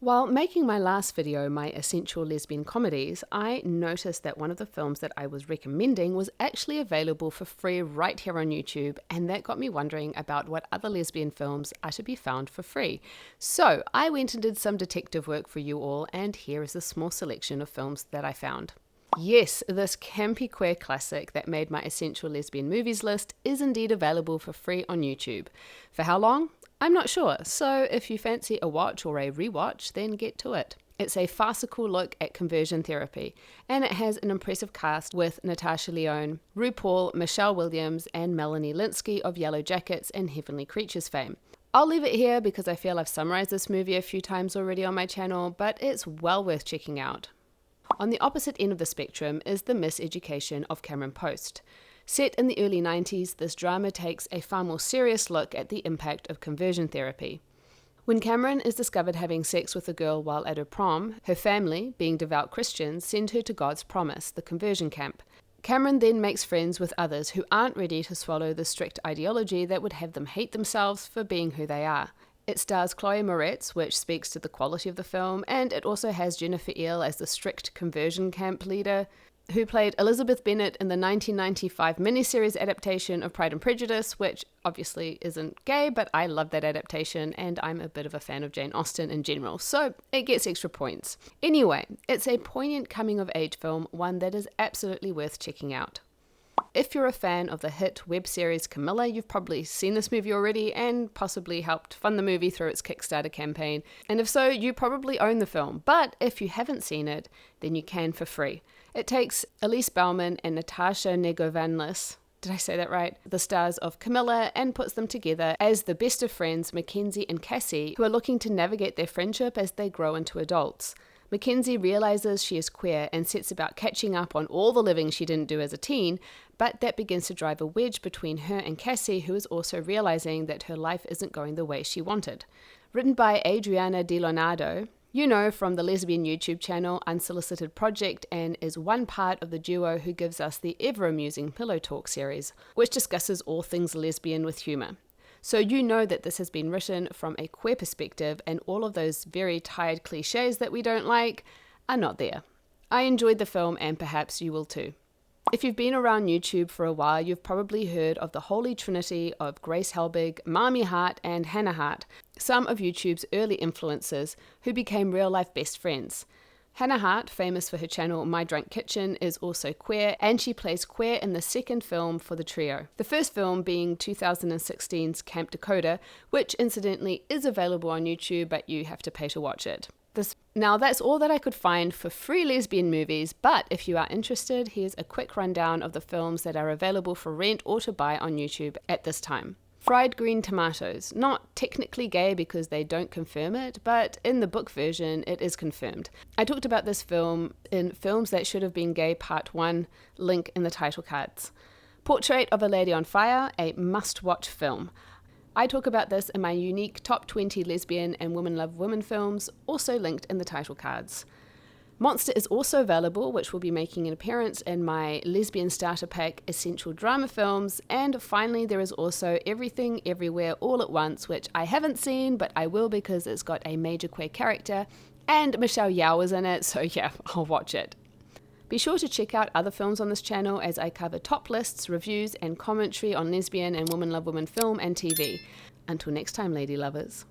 While making my last video, my essential lesbian comedies, I noticed that one of the films that I was recommending was actually available for free right here on YouTube, and that got me wondering about what other lesbian films are to be found for free. So I went and did some detective work for you all, and here is a small selection of films that I found. Yes, this campy queer classic that made my essential lesbian movies list is indeed available for free on YouTube. For how long? I'm not sure, so if you fancy a watch or a rewatch, then get to it. It's a farcical look at conversion therapy, and it has an impressive cast with Natasha Lyonne, RuPaul, Michelle Williams, and Melanie Lynskey of Yellow Jackets and Heavenly Creatures fame. I'll leave it here because I feel I've summarized this movie a few times already on my channel, but it's well worth checking out. On the opposite end of the spectrum is The Miseducation of Cameron Post. Set in the early 90s, this drama takes a far more serious look at the impact of conversion therapy. When Cameron is discovered having sex with a girl while at her prom, her family, being devout Christians, send her to God's Promise, the conversion camp. Cameron then makes friends with others who aren't ready to swallow the strict ideology that would have them hate themselves for being who they are. It stars Chloe Moretz, which speaks to the quality of the film, and it also has Jennifer Ehle as the strict conversion camp leader, who played Elizabeth Bennet in the 1995 miniseries adaptation of Pride and Prejudice, which obviously isn't gay, but I love that adaptation, and I'm a bit of a fan of Jane Austen in general, so it gets extra points. Anyway, it's a poignant coming-of-age film, one that is absolutely worth checking out. If you're a fan of the hit web series Camilla, you've probably seen this movie already and possibly helped fund the movie through its Kickstarter campaign. And if so, you probably own the film. But if you haven't seen it, then you can for free. It takes Elise Bauman and Natasha Negovanlis, did I say that right? The stars of Camilla, and puts them together as the best of friends, Mackenzie and Cassie, who are looking to navigate their friendship as they grow into adults. Mackenzie realizes she is queer and sets about catching up on all the living she didn't do as a teen, but that begins to drive a wedge between her and Cassie, who is also realizing that her life isn't going the way she wanted. Written by Adriana Di Leonardo, you know from the lesbian YouTube channel Unsolicited Project, and is one part of the duo who gives us the ever-amusing Pillow Talk series, which discusses all things lesbian with humor. So you know that this has been written from a queer perspective, and all of those very tired cliches that we don't like are not there. I enjoyed the film, and perhaps you will too. If you've been around YouTube for a while, you've probably heard of the holy trinity of Grace Helbig, Mami Hart, and Hannah Hart, some of YouTube's early influencers who became real-life best friends. Hannah Hart, famous for her channel My Drunk Kitchen, is also queer, and she plays queer in the second film for the trio. The first film being 2016's Camp Dakota, which incidentally is available on YouTube, but you have to pay to watch it. Now that's all that I could find for free lesbian movies, but if you are interested, here's a quick rundown of the films that are available for rent or to buy on YouTube at this time. Fried Green Tomatoes, not technically gay because they don't confirm it, but in the book version it is confirmed. I talked about this film in Films That Should Have Been Gay Part 1, link in the title cards. Portrait of a Lady on Fire, a must-watch film. I talk about this in my unique top 20 lesbian and women love women films, also linked in the title cards. Monster is also available, which will be making an appearance in my Lesbian Starter Pack Essential Drama Films. And finally, there is also Everything Everywhere All at Once, which I haven't seen, but I will because it's got a major queer character, and Michelle Yeoh is in it, so yeah, I'll watch it. Be sure to check out other films on this channel as I cover top lists, reviews, and commentary on lesbian and women love women film and TV. Until next time, lady lovers.